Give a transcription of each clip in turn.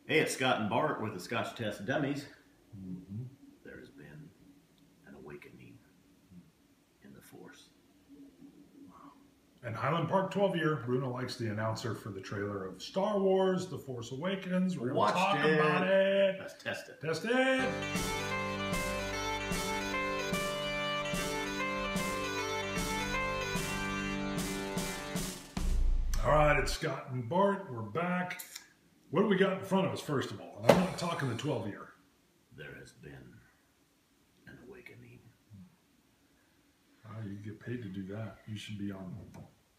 Hey, it's Scott and Bart with the Scotch Test Dummies. Mm-hmm. There has been an awakening in the Force. And Highland Park 12 year, Bruno likes the announcer for the trailer of Star Wars, The Force Awakens. We're going to talk about it. Let's test it. Test it. All right, it's Scott and Bart. We're back. What do we got in front of us, first of all? And I'm not talking the 12 year. There has been an awakening. You get paid to do that. You should be on.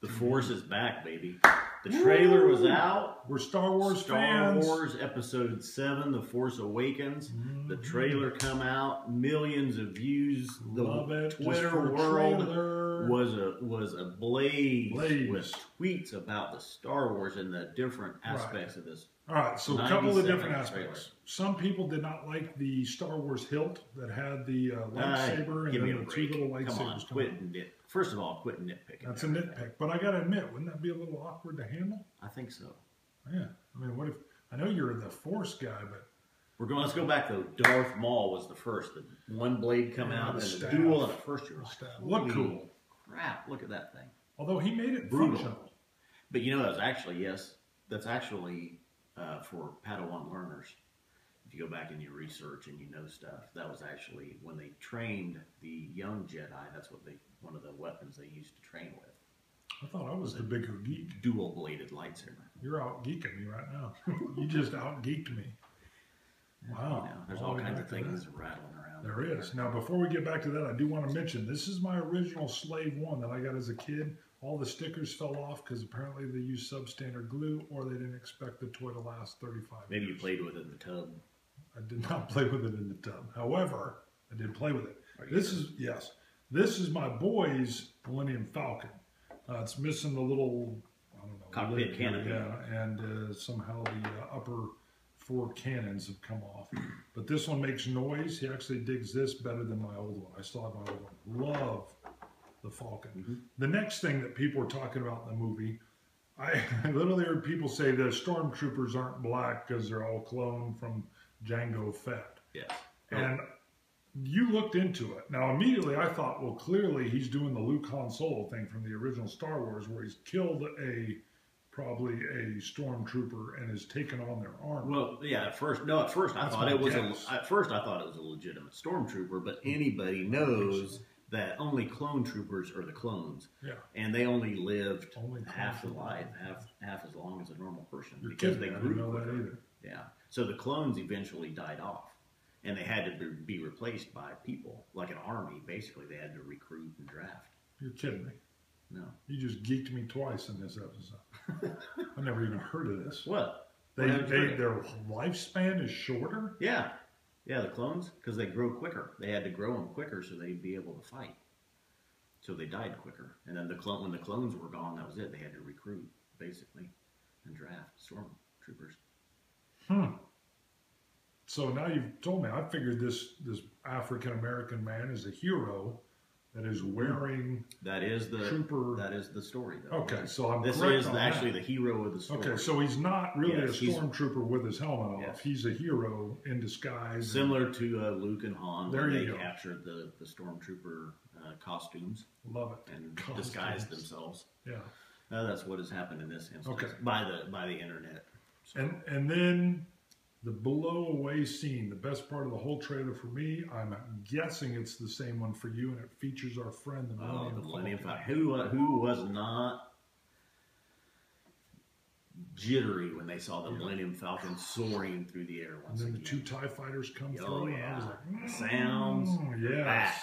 The Force is back, baby. The trailer was out. We're Star Wars fans. Star Wars Episode 7, The Force Awakens. The trailer come out, millions of views. Love The it. Twitter world was ablaze with tweets about the Star Wars and the different aspects of this. All right, so a couple of different aspects. Trailer. Some people did not like the Star Wars hilt that had the lightsaber and then the two little lightsabers. Come on, First of all, quit nitpicking. That's a nitpick, but I got to admit, wouldn't that be a little awkward to handle? I think so. Yeah, I mean, what if, I know you're the Force guy, but... Let's go back though. Darth Maul was the first. The one blade come out and the duel, and at first you're like, look cool. Crap, look at that thing. Although he made it brutal. Functional. But you know, that's actually for Padawan learners. If you go back in your research and you know stuff, that was actually when they trained the young Jedi. That's one of the weapons they used to train with. I thought I was the bigger geek. Dual-bladed lightsaber. You're out geeking me right now. You just out geeked me. Wow. You know, there's all kinds of things rattling around. There is. Now, before we get back to that, I do want to mention this is my original Slave 1 that I got as a kid. All the stickers fell off because apparently they used substandard glue or they didn't expect the toy to last 35 Maybe years. you played with it in the tub. I did not play with it in the tub. However, I did play with it. This is my boy's Millennium Falcon. It's missing the little, I don't know, cockpit canopy. Yeah, and somehow the upper 4 cannons have come off. But this one makes noise. He actually digs this better than my old one. I still have my old one. Love the Falcon. Mm-hmm. The next thing that people are talking about in the movie, I literally heard people say the stormtroopers aren't black because they're all cloned from Jango Fett. Yes. And you looked into it. Now, immediately I thought, well, clearly he's doing the Luke Han Solo thing from the original Star Wars where he's killed probably a stormtrooper and has taken on their armor. Well, yeah, at first I thought it was a legitimate stormtrooper, but anybody knows that only clone troopers are the clones. Yeah. And they only lived half the life, half as long as a normal person. Because they grew quicker. Yeah. So the clones eventually died off. And they had to be replaced by people, like an army. Basically, they had to recruit and draft. You're kidding me. No. You just geeked me twice in this episode. I never even heard of this. What? Their lifespan is shorter? Yeah. Yeah, the clones, because they grow quicker. They had to grow them quicker so they'd be able to fight. So they died quicker. And then when the clones were gone, that was it. They had to recruit, basically, and draft stormtroopers. So now you've told me, I figured this African-American man is a hero that is wearing that is the trooper. That is the story, though. Okay, so I'm this correct is on actually that. The hero of the story. Okay, so he's not really a stormtrooper with his helmet off. He's a hero in disguise. Similar to Luke and Han, there when you they go. captured the stormtrooper costumes. Love it. And disguised themselves. Yeah. That's what has happened in this instance. Okay. By the internet. So. And then the blow away scene, the best part of the whole trailer for me, I'm guessing it's the same one for you, and it features our friend, the Millennium Falcon. Who was not jittery when they saw the Millennium Falcon soaring through the air once again. And then the 2 TIE fighters come through. Oh, yeah. I was like, sounds. Yes. Back.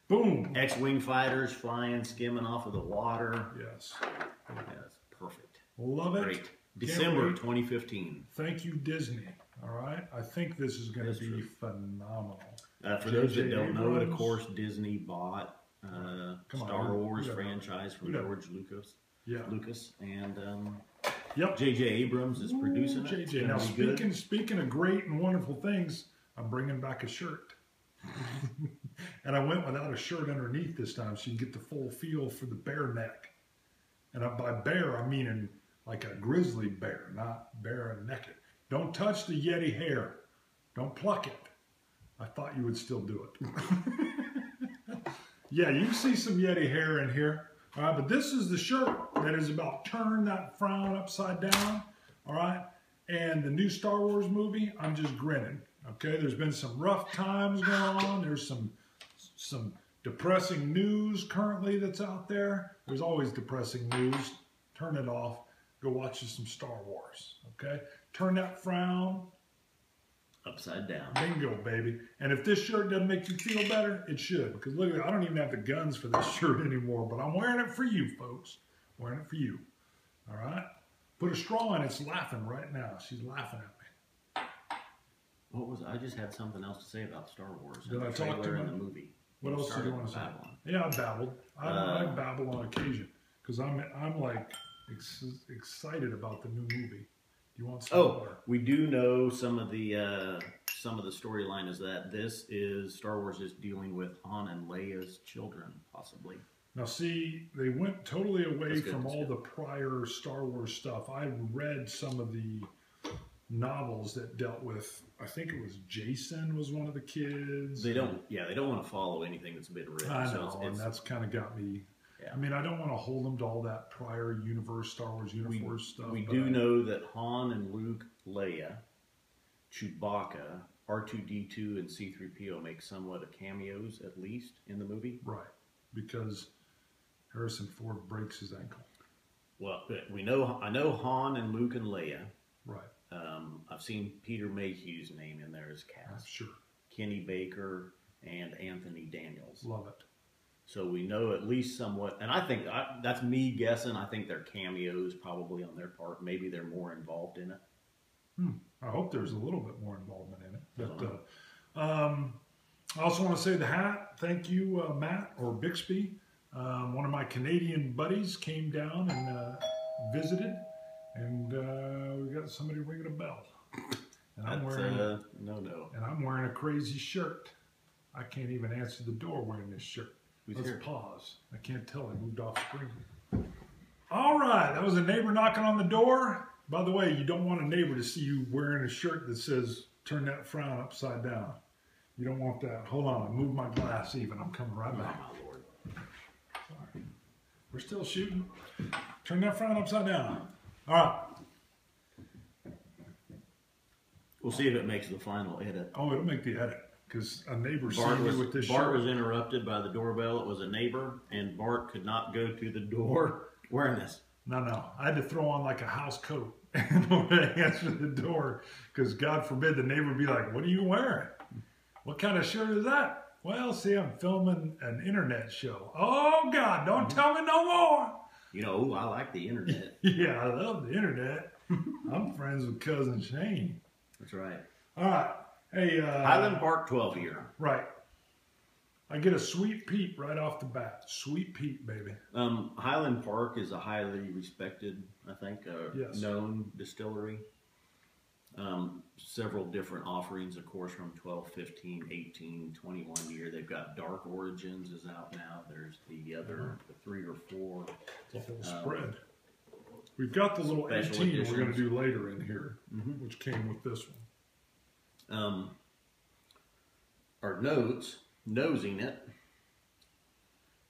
Boom. X-Wing fighters flying, skimming off of the water. Yes. Yes, perfect. Love it. Great. December 2015. Thank you, Disney. All right. I think this is going to be phenomenal. For those that don't know it, of course, Disney bought Star Wars franchise from George Lucas. Yeah. Lucas and yep. J.J. Abrams is producing it. J.J. Now, speaking of great and wonderful things, I'm bringing back a shirt. And I went without a shirt underneath this time so you can get the full feel for the bear neck. And by bear, I mean like a grizzly bear, not bare and naked. Don't touch the Yeti hair. Don't pluck it. I thought you would still do it. Yeah, you can see some Yeti hair in here. All right, but this is the shirt that is about turn that frown upside down. All right, and the new Star Wars movie, I'm just grinning. Okay, there's been some rough times going on. There's some depressing news currently that's out there. There's always depressing news. Turn it off. Go watch some Star Wars. Okay, turn that frown upside down. Bingo, baby. And if this shirt doesn't make you feel better, it should. Because look at it, I don't even have the guns for this shirt anymore, but I'm wearing it for you, folks. Wearing it for you. All right? Put a straw in, it's laughing right now. She's laughing at me. What was I just had something else to say about Star Wars. Did I talk too in much? the movie. What else did you want to say? Yeah, I babbled. I babble on occasion because I'm like excited about the new movie. You want some more? We do know some of the storyline is that this is Star Wars is dealing with Han and Leia's children, possibly. Now, see, they went totally away from all the prior Star Wars stuff. I read some of the novels that dealt with. I think it was Jason was one of the kids. They don't want to follow anything that's been written. I know, and that's kind of got me. Yeah. I mean, I don't want to hold them to all that prior universe, Star Wars universe stuff. We do know that Han and Luke, Leia, Chewbacca, R2-D2, and C-3PO make somewhat of cameos, at least, in the movie. Right, because Harrison Ford breaks his ankle. Well, I know Han and Luke and Leia. Right. I've seen Peter Mayhew's name in there as cast. Sure. Kenny Baker and Anthony Daniels. Love it. So we know at least somewhat, and I think that's me guessing. I think they're cameos probably on their part. Maybe they're more involved in it. I hope there's a little bit more involvement in it. But I also want to say the hat. Thank you, Matt or Bixby. One of my Canadian buddies came down and visited, and we got somebody ringing a bell. And I'm wearing and I'm wearing a crazy shirt. I can't even answer the door wearing this shirt. Let's pause. I can't tell. I moved off screen. All right. That was a neighbor knocking on the door. By the way, you don't want a neighbor to see you wearing a shirt that says, turn that frown upside down. You don't want that. Hold on. I moved my glass even. I'm coming right back. Oh, my Lord. Sorry. We're still shooting. Turn that frown upside down. All right. We'll see if it makes the final edit. Oh, it'll make the edit. Because a neighbor saw me with this shirt. Bart was interrupted by the doorbell. It was a neighbor, and Bart could not go to the door wearing this. No. I had to throw on like a house coat in order to answer the door. Because God forbid the neighbor be like, what are you wearing? What kind of shirt is that? Well, see, I'm filming an internet show. Oh, God, don't tell me no more. You know, I like the internet. Yeah, I love the internet. I'm friends with Cousin Shane. That's right. All right. Hey, Highland Park 12 year. Right. I get a Sweet Pete right off the bat. Sweet Pete, baby. Highland Park is a highly respected, I think, known distillery. Several different offerings, of course, from 12, 15, 18, 21 year. They've got Dark Origins is out now. There's the other, the 3 or 4. The whole spread. We've got the little 18 we're going to do later in here, which came with this one. Our notes, nosing it,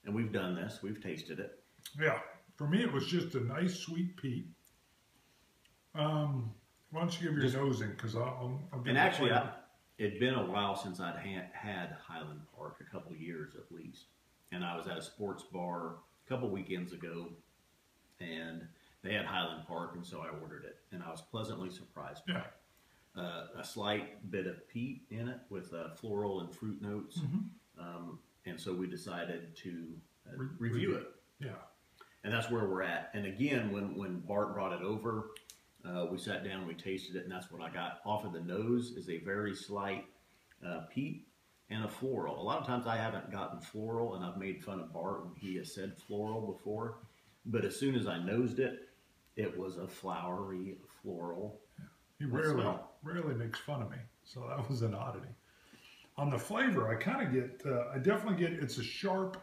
and we've done this, we've tasted it. Yeah, for me it was just a nice Sweet Pete. Why don't you give your nosing, because I'll and actually, it'd been a while since I'd had Highland Park, a couple years at least, and I was at a sports bar a couple weekends ago, and they had Highland Park, and so I ordered it, and I was pleasantly surprised by it. A slight bit of peat in it with floral and fruit notes. And so we decided to review it. Yeah. And that's where we're at. And again, when Bart brought it over, we sat down, we tasted it, and that's what I got off of the nose is a very slight peat and a floral. A lot of times I haven't gotten floral, and I've made fun of Bart when he has said floral before. But as soon as I nosed it, it was a flowery floral. He rarely makes fun of me, so that was an oddity. On the flavor, I kind of get, I definitely get, it's a sharp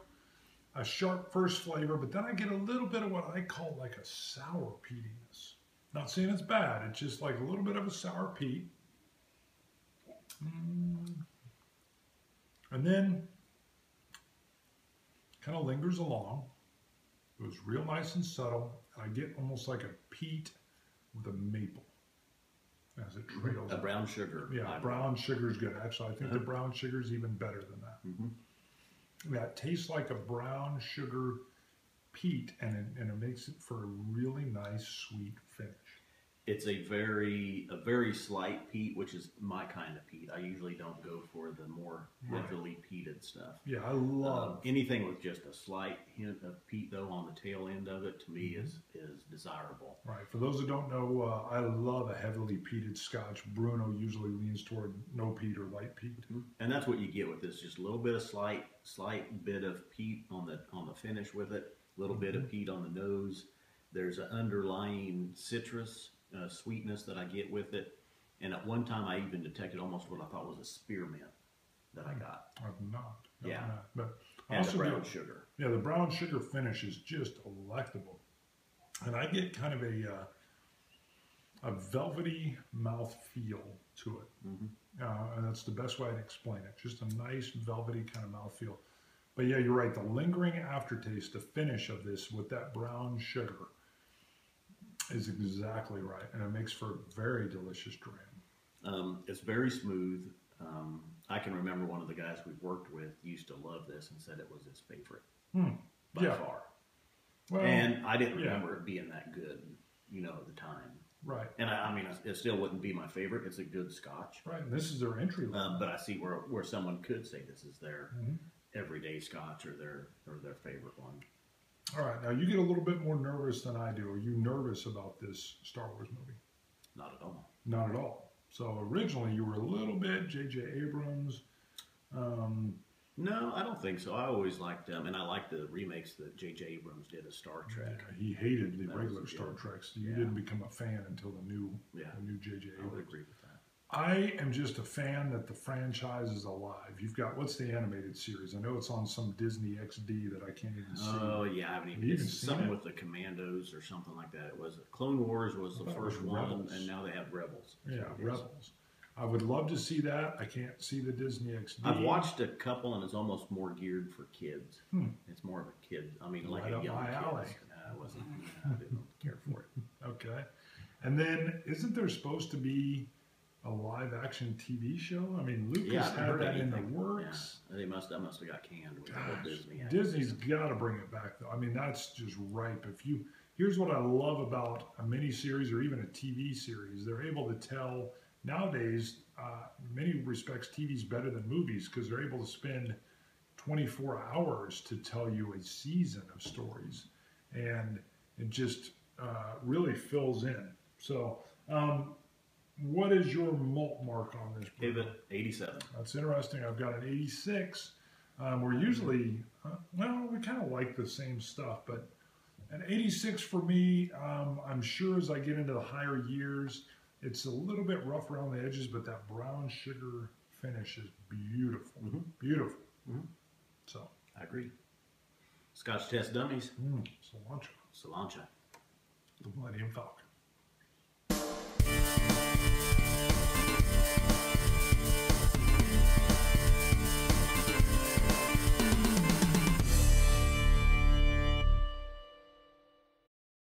first flavor, but then I get a little bit of what I call like a sour peatiness. Not saying it's bad. It's just like a little bit of a sour peat. And then kind of lingers along. It was real nice and subtle. And I get almost like a peat with a maple as it trails. A brown sugar. Yeah, brown sugar is good. Actually, I think the brown sugar is even better than that. That tastes like a brown sugar peat, and it makes it for a really nice, sweet finish. It's a very slight peat, which is my kind of peat. I usually don't go for the more heavily peated stuff. Yeah, I love anything with just a slight hint of peat, though, on the tail end of it. To me, is desirable. Right. For those that don't know, I love a heavily peated Scotch. Bruno usually leans toward no peat or light peat. And that's what you get with this: just a little bit of slight bit of peat on the finish with it. A little bit of peat on the nose. There's an underlying citrus sweetness that I get with it, and at one time I even detected almost what I thought was a spearmint that I got. I've not. Yeah. But And also the brown sugar. Yeah, the brown sugar finish is just delectable, and I get kind of a velvety mouth feel to it, and that's the best way to explain it. Just a nice velvety kind of mouth feel. But yeah, you're right. The lingering aftertaste, the finish of this with that brown sugar is exactly right, and it makes for a very delicious dram. It's very smooth. I can remember one of the guys we've worked with used to love this and said it was his favorite by far. Well, and I didn't remember it being that good, at the time. Right. And I mean, it still wouldn't be my favorite. It's a good Scotch. Right, and this is their entry level. But I see where someone could say this is their everyday Scotch or their favorite one. All right, now you get a little bit more nervous than I do. Are you nervous about this Star Wars movie? Not at all. Not at all. So originally you were a little bit J.J. Abrams. No, I don't think so. I always liked them, and I liked the remakes that J.J. Abrams did of Star Trek. Yeah, he hated the That regular was Star good. Treks. You didn't become a fan until the new J.J. I would Abrams. agree with that. I am just a fan that the franchise is alive. You've got, what's the animated series? I know it's on some Disney XD that I can't even see. Oh yeah, I haven't Have you even it's seen something it? with the Commandos or something like that. It was Clone Wars was the thought it first was one, Rebels. and now they have Rebels. Yeah, So it is. Rebels. I would love to see that. I can't see the Disney XD. I've watched a couple, and it's almost more geared for kids. It's more of a kid. I mean, like Right a up young my kid. alley. I wasn't. I didn't care for it. Okay. And then, isn't there supposed to be a live action TV show? I mean, Lucas Yeah, I haven't had heard that in the anything. works. Yeah. That must have got canned with the whole Gosh, Disney. Disney's got to bring it back, though. I mean, that's just ripe. Here's what I love about a miniseries or even a TV series: they're able to tell. Nowadays, in many respects, TV's better than movies because they're able to spend 24 hours to tell you a season of stories, and it just really fills in. So, what is your malt mark on this? Gave Bruno? it 87. That's interesting. I've got an 86. We're usually, we kind of like the same stuff, but an 86 for me, I'm sure as I get into the higher years, it's a little bit rough around the edges, but that brown sugar finish is beautiful. Beautiful. So, I agree. Scotch Test Dummies. cilantro. Cilantro. The Millennium Falcon.